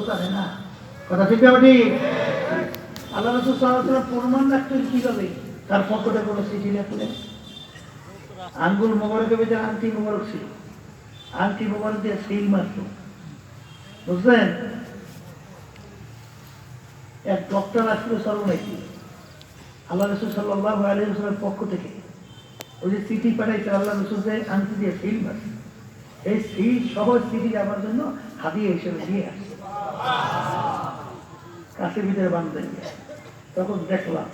জানে না। কথা ঠিক না ঠিক? আল্লাহ রাসূল সাল্লাল্লাহু আলাইহি ওয়াসাল্লাম প্রমাণ রাখতেন কিভাবে? তার পকেটে কোনো চিঠি রাখলেন, আঙ্গুল মোবারকের ভিতরে আংটি মোবারক ছিল, আংটি মোবারক দিয়ে সিল মারত, বুঝলেন? এক ডক্টর আসলে সর্বনাইকি আল্লাহ রাসূল সাল্লাল্লাহু আলাইহি ওয়াসাল্লামের পক্ষ থেকে ওই যে চিঠি পাঠাইছে, আল্লাহ রাসূল যে আংটি দিয়ে সিল মারছে, এই সিল সহজ চিঠি আমার জন্য হাদিয়া হিসেবে দিয়ে আসছে, কাছের ভিতরে বান্ধবেন। তখন দেখলাম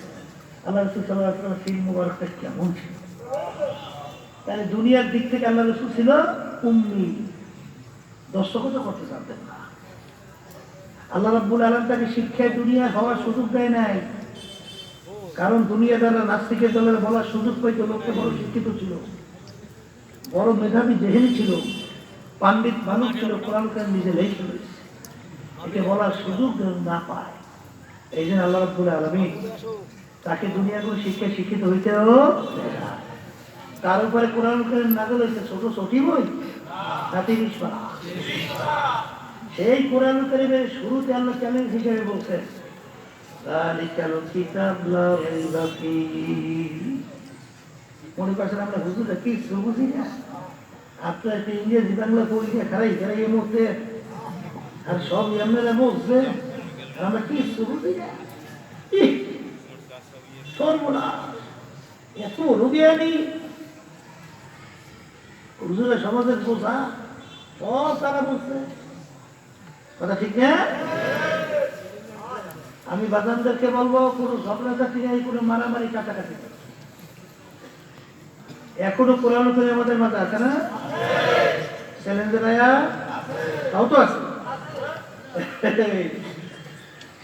আল্লাহ রাসূল সাল্লাল্লাহু আলাইহি ওয়াসাল্লামের সিল মোবারকটা কেমন ছিল। তাহলে দুনিয়ার দিক থেকে আল্লাহ রাসূল ছিল উম্মি, দস্তখত করতে জানতেন না। আল্লাহ রাব্বুল আলামিন তাকে শিক্ষায় দুনিয়ায় হওয়ার সুযোগ দেয় নাই, কারণ দুনিয়াদাররা নাস্তিকের দলের বলার সুযোগ পাইতো, লোককে বড় শিক্ষিত ছিল, বড় মেধাবী জেহেনি ছিল, পাণ্ডিত মানুষ ছিল, কোরআন কারীম নিজে লেখে রয়েছে, একে বলার সুযোগ না পায়। এই জন্য আল্লাহ রাব্বুল আলামিন তাকে দুনিয়ার কোনো শিক্ষায় শিক্ষিত হইতেও তার উপরে কোরআন কারীম নাযিল হয়েছে ছোট ছোটি বই না ৩০ পারা। সেই কোরআন কারীমের শুরুতে আল্লাহ চ্যালেঞ্জ হিসেবে বলছেন, যালিকাল কিতাব লা রাইবা ফীহি। মনে করছেন আমরা হুজুরা কি বুঝি না? আপনার একটা ইংরেজি বাংলা পরীক্ষা খারাই খারাই মধ্যে আর সব এমএলএ বলছে আমরা কি বুঝি না। সর্বনাশ, এত রুগিয়ানি হুজুরা সমাজের বোঝা সব তারা বলছে, কথা ঠিক না? আমি বাজানদেরকে বলবো কোনো ঝগড়াঝাটি নেই, কোনো মারামারি কাটাকাটি নেই। এখনো কোরআন করে আমাদের মাঝে আছে না? চ্যালেঞ্জার তাও তো আছে।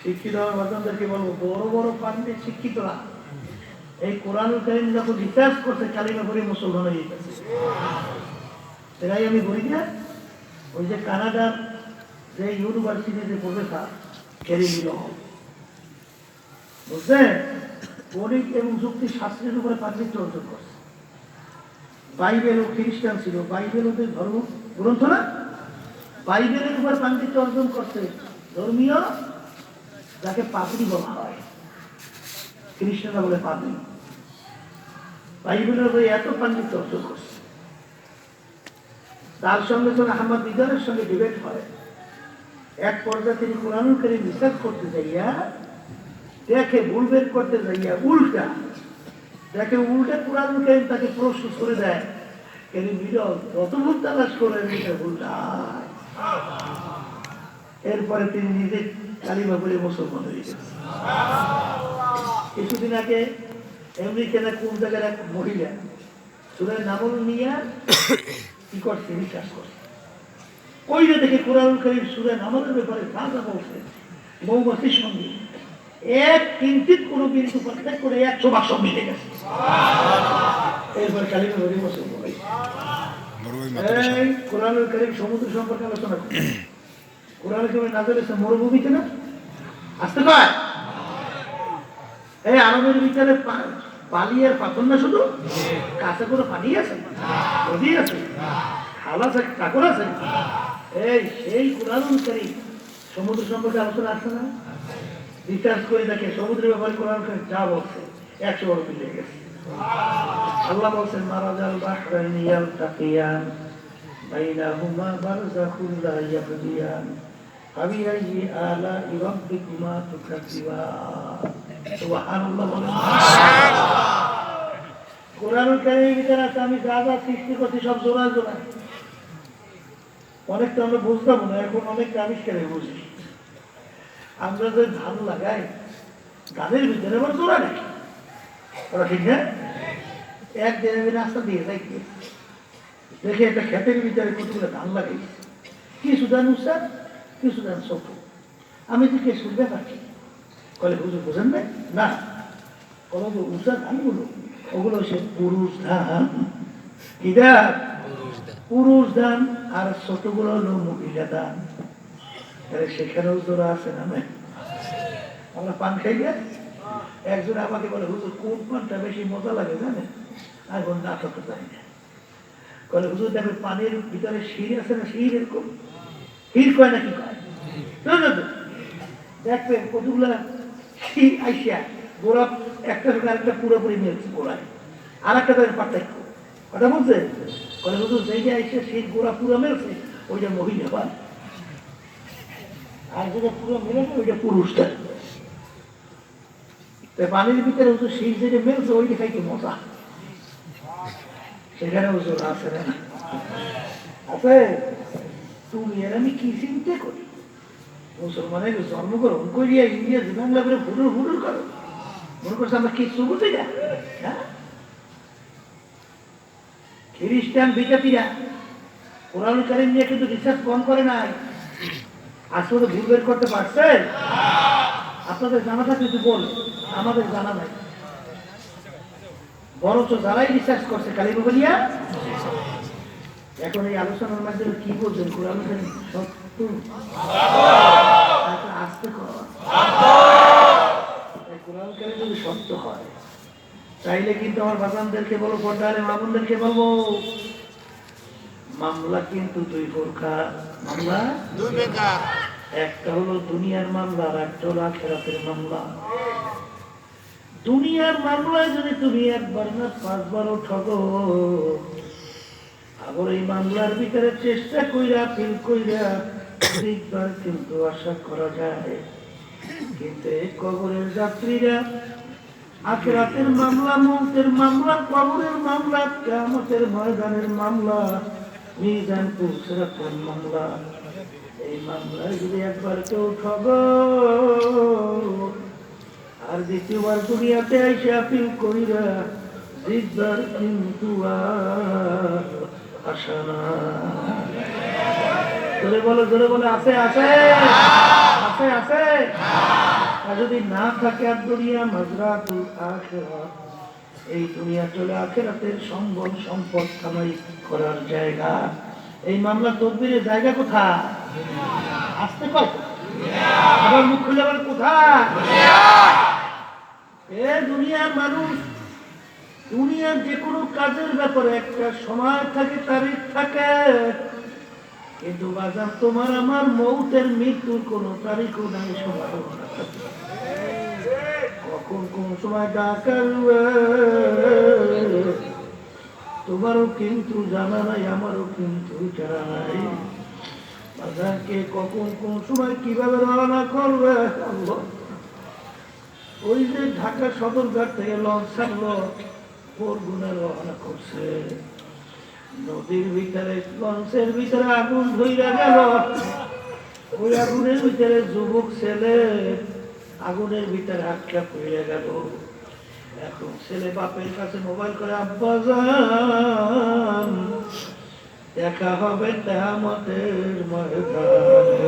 শিক্ষিত আমার বাজানদেরকে বলবো, বড় বড় পান্ডিত শিক্ষিতরা এই কোরআন কারীম যখন রিসার্চ করছে কালিমা পড়ে মুসলমান হয়ে গেছে। এরাই আমি বলি না, ওই যে কানাডার যে ইউনিভার্সিটিতে প্রফেসর ক্যারি মিল, বুঝলেন, গণিত এবং যুক্তি শাস্ত্রের উপরে পাণ্ডিত্য অর্জন করছে। বাইবেল ও খ্রিস্টান ছিল, বাইবেল ওদের ধর্ম গ্রন্থ না, বাইবেলের উপর পাণ্ডিত্য অর্জন করছে। ধর্মীয় যাকে পাদ্রী বলা হয়, খ্রিস্টানরা বলে পাদ্রী, বাইবেলের উপরে এত পাণ্ডিত্য অর্জন করছে। তার সঙ্গে যখন আহমদ দিদারের সঙ্গে ডিবেট হয়, এক পর্যায়ে তিনি কোরআন কারীম রিসার্চ করতে যাইয়া দেখে, ভুল বের করতে যাইয়া উল্টা দেখে, উল্টা কোরআন কারীম তাকে প্রশ্ন করে দেয়, কেন মিলল কত ভুল তালাশ করে ভুলটা। এরপরে তিনি নিজে কালিমা পড়ে মুসলমান হয়ে গেছেন। কিছুদিন আগে আমেরিকার কোন জায়গার এক মহিলা সূরা নামল নিয়ে কি করছে, রিসার্চ করছে, কইরে দেখে কোরআন কারীম সূরা নামলের ব্যাপারে যা যা বলছে মৌমাছির সঙ্গে এক কিঞ্চিত কোনো বিন্দু পার্থক্য করে 100% মিলে গেছে। এরপর কালিমা পড়ে মুসলমান হয়েছে। এই কোরআন কারীম সমুদ্র সম্পর্কে আলোচনা করে, কোরআন কারীম নাযিল হয়েছে মরুভূমিতে না, আসতে পায়। এই আরবের ভিতরে বালি আর পাথর না, শুধু কাছে কোনো পানি আছে, নদী আছে, খাল আছে, কাকর আছে। এই সেই কোরআন কারীম সমুদ্র সম্পর্কে আলোচনা আসছে না, রিসার্চ করে দেখে সমুদ্রের ব্যাপারে কোরআন কারীম যা বলছে 100 মিলে গেছে। আল্লাহ বলছেন, মারাজাল বাহরাইনি ইয়ালতাকিয়ান বাইনাহুমা বারযাখুন লা ইয়াবগিয়ান ফাবিআইয়ি আলা'i রাব্বিকুমা তুকায্যিবান। সুবহানাল্লাহ বলেন। কোরআন কারীমের ভিতরে আছে আমি যা যা সৃষ্টি করছি সব জোড়া জোড়া। অনেকটা আমরা বুঝতাম না, এখন অনেকটা আবিষ্কারে বুঝি। আমরা যে ধান লাগাই, ধানের ভিতরে আবার জোড়া নাকি, ওরা ঠিক না? একদিন আমি রাস্তা দিয়ে যাই, দেখে একটা ক্ষেতের ভিতরে কতগুলো ধান লাগাই, কিছু ধান উঁচা, কিছু ধান ছোট। আমি দিকে শুনবে পাচ্ছি, কলে হুজুর বোঝেন নাই না, বলো যে উঁচা ধানগুলো ওগুলো হচ্ছে পুরুষ ধান, কি ধান? পুরুষ ধান। আর ছোটগুলো হলো মহিলা ধান। তাহলে সেখানেও জোড়া আছে না? আমরা পান খাই না, একজন আমাকে বলে হুজুর কোন পানটা বেশি মজা লাগে জানেন? আর কোন না তো জানি না। বলে হুজুর দেখবে পানির ভিতরে শির আছে না, শির এরকম হির কয় নাকি কয়, দেখবেন কতগুলা আইসিয়া গোড়া একটা সঙ্গে আরেকটা পুরোপুরি মিলছে গোড়ায়, আর একটা তাদের পার্থক্য কথা বলছে বলে হুজুর যেইটা আইসে সেই গোড়া পুরো মিলছে ওইটা মহিলা পায়, আর যেটা পুরো মিলেছে ওইটা পুরুষটা। পানির ভিতরে হুজুর সেই যেটা মিলছে ওইটা খাইতে মজা, সেখানে হুজুর আছে না আছে। তুমি আর আমি কি চিন্তা করি, মুসলমানের জন্মগ্রহণ করিয়া ইংরেজি বাংলা করে ফুটুর ফুটুর করো, মনে করছে আমরা কিচ্ছু বুঝি না। খ্রিস্টান বিজাতিরা কোরআন কারীম নিয়ে কিন্তু রিসার্চ কম করে নাই, আসলে ভুল বের করতে পারছে। আপনাদের জানা থাকলে কিন্তু বল, আমাদের জানা নাই, বরঞ্চ যারাই রিসার্চ করছে কালিমা বলিয়া। এখন এই আলোচনার মাধ্যমে কি বলছেন, কোরআন কারীম সত্য আসতে কোরআন কারীম যদি সত্য হয় তাইলে কিন্তু আমার বাজানদেরকে বলো, পর্দারে মামুনদেরকে বলবো, মামলা কিন্তু দুই প্রকার। মামলা দুই প্রকার, একটা হলো দুনিয়ার মামলা আর একটা হলো আখিরাতের মামলা। দুনিয়ার মামলায় যদি তুমি একবার না 5 বারও ঠগো, আবার এই মামলার ভিতরে চেষ্টা কইরা ফিল কইরা একবার কিন্তু আশা করা যায়, কিন্তু এই কবরের যাত্রীরা আখিরাতের মামলা, মৌতের মামলা, কবরের মামলা, কিয়ামতের ময়দানের মামলা, মিজান পুরসরাতের মামলা, এই মামলায় যদি একবার কেউ ঠগো আর দ্বিতীয়বার দুনিয়াতে এসে আপিল কইরা জিতবার কিন্তু আশা না। জোরে বলো, জোরে বলো, আছে আছে আছে আছে। আর যদি না থাকে আর দুনিয়া মাজরাতুল আখিরাত, এই দুনিয়া চলে আখিরাতের সম্বল সম্পদ কামাই করার জায়গা। এই মামলা তদবিরের জায়গা কোথায়? আসতে কয় আবার মুখ খুলে বলে কোথায়? এ দুনিয়ার মানুষ, দুনিয়ার যে কোনো কাজের ব্যাপারে একটা সময় থাকে, তারিখ থাকে, কিন্তু বাজার তোমার আমার মৌতের মৃত্যুর কোনো তারিখও নাই, সময় কখন কোন সময় ডাকাবে তোমারও কিন্তু জানা নাই, আমারও কিন্তু জানা নাই। বাজারকে কখন কোন সময় কিভাবে রওনা করবে। ওই যে ঢাকা সদরঘাট থেকে লঞ্চ ছাড়লো, বরগুনা রওনা করছে, নদীর ভিতরে লঞ্চের ভিতরে আগুন ধইরা গেল, ওই আগুনের ভিতরে যুবক ছেলে আগুনের ভিতরে আটকা পড়ে গেল। এখন ছেলে বাপের কাছে মোবাইল করে, আব্বা জান দেখা হবে কিয়ামতের ময়দানে।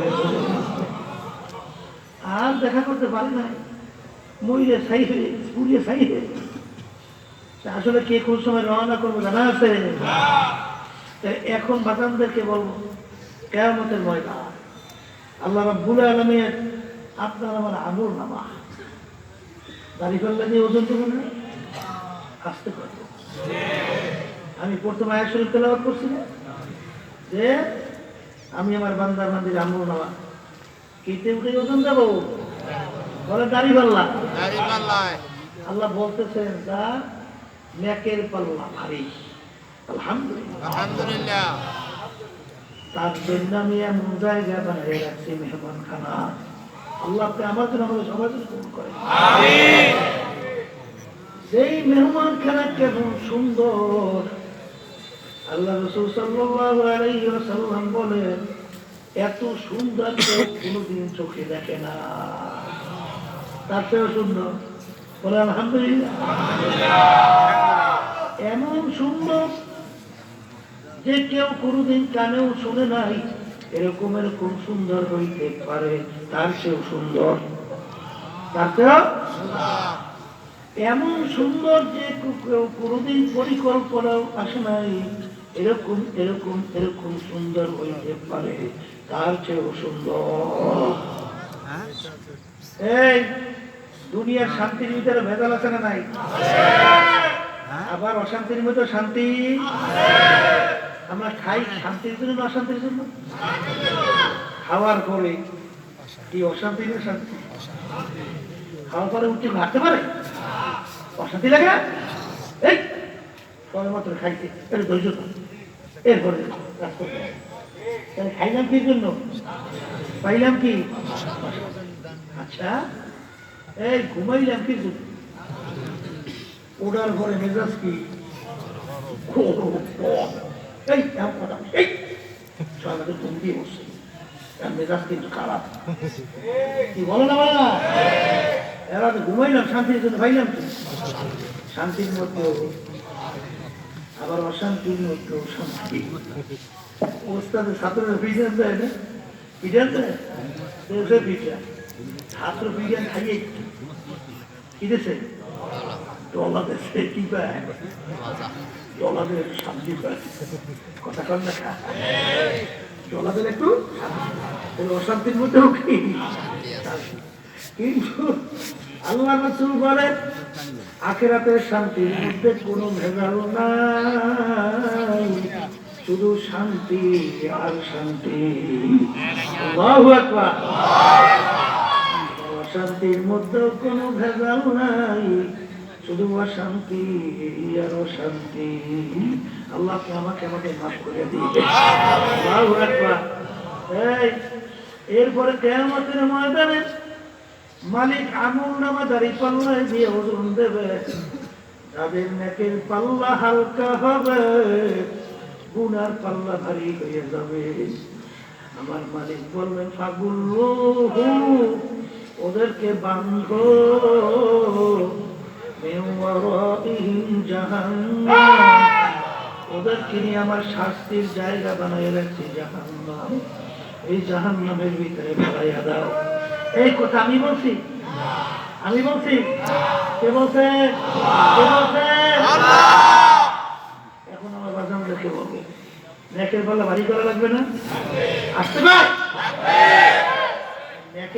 আর দেখা করতে পারি নাই, মইরে ছাই হয়ে পুড়িয়ে ছাই হয়ে। আসলে কে কোন সময় রওনা করবো জানা আছে? এখন বাজানদেরকে বলবো, কিয়ামতের ময়দান, আল্লাহ রাব্বুল আলামিন আপনার আমার আমল নামা, দাড়ি-পাল্লা দিয়ে ওজন দেবেন না, আসতে পারবো। আমি প্রথম আয়াত শরীফ তেলাওয়াত করছি না যে আমি আমার বান্দার বান্দির আমল নামা কেটে উঠে ওজন দেবো, বলে দাড়ি-পাল্লা। আল্লাহ বলতেছেন যা নেকের পাল্লা ভারী। আলহামদুলিল্লাহ। তার জন্য আমি এমন জায়গা বানিয়ে রাখছি, মেহমান খানা। আল্লাহ আপনি আমার জন্য আমাদের সবার জন্য কবুল করেন। সেই মেহমান খানা কেমন সুন্দর, আল্লাহ রাসূল সাল্লাল্লাহু আলাইহি ওয়াসাল্লাম বলেন এত সুন্দর কেউ কোনোদিন চোখে দেখে না, তার চেয়েও সুন্দর। বলে আলহামদুলিল্লাহ। এমন সুন্দর যে কেউ কোনোদিন কানেও শুনে নাই, এরকম এরকম সুন্দর হইতে পারে, তার চেয়েও সুন্দর, তার চেয়েও এমন সুন্দর যে কেউ কোনোদিন পরিকল্পনাও আসে নাই, এরকম এরকম এরকম সুন্দর হইতে পারে, তার চেয়েও সুন্দর। এই দুনিয়ার শান্তির ভিতরে ভেজাল আছে না নাই? আবার অশান্তির মধ্যে শান্তি। আমরা খাই শান্তির জন্য না অশান্তির জন্য? খাওয়ার পরে কি অশান্তি না শান্তি? খাওয়া পরে উঠে হাঁটতে পারে? অশান্তি লাগে না? এই সবাই মাত্র খাইছে, এটা ধৈর্য ধর, এরপরে কাজ করতে হবে। তাহলে খাইলাম কি জন্য? পাইলাম কি? আচ্ছা, এই ঘুমাইলাম কি জন্য? ওটার পরে মেজাজ কি? এই এমন কথা, এই সবাই তুমি দিয়ে বসছে, মেজাজ কিন্তু খারাপ। কি বলো না বলো না? এরা তো ঘুমাইলাম শান্তির জন্য, পাইলাম কি? শান্তির মধ্যেও আবার অশান্তির মধ্যেও শান্তি। ওস্তাদের ছাত্ররা বিজ্ঞান দেয় না, বিজ্ঞান দেয়, বিজ্ঞান ছাত্র বিজ্ঞান খাইয়ে কি দেশে ডলা দেশে কি পায়, ডলাদের শান্তি পায়। কথা কর না, ডলাদের একটু অশান্তির মধ্যেও কি, কিন্তু আল্লাহ রাসূল বলেন আখিরাতের শান্তির মধ্যে কোনো ভেজাল নাই, শুধু শান্তি আর শান্তি। আল্লাহু আকবার। অশান্তির মধ্যে কোনো ভেজাল নাই, শুধু অশান্তি আর অশান্তি। আল্লাহকে আমাকে মাফ করে দিবে। আল্লাহু আকবার। এই এরপরে কিয়ামতের ময়দানে মালিক আমল নামা দাঁড়ি পাল্লায় দিয়ে ওজন দেবে, যাদের নেকের পাল্লা হালকা হবে, গুনার পাল্লা ভারী হয়ে যাবে। আমার মালিক বলবেন ফাগুল্লুহু, ওদেরকে বাঁধো, মিন ওয়ারাইহিম জাহান্নাম, ওদেরকে নিয়ে আমার শাস্তির জায়গা বানায় রাখছি জাহান্নাম, এই জাহান্নামের ভিতরে ফেলাইয়া দাও। এই কথা আমি বলছি, আমি বলছি, কে বলছে? কে বলছে? এখন আমার বাজানদেরকে বলবো, নেকের পাল্লা ভারী করা লাগবে না? আসতে পারে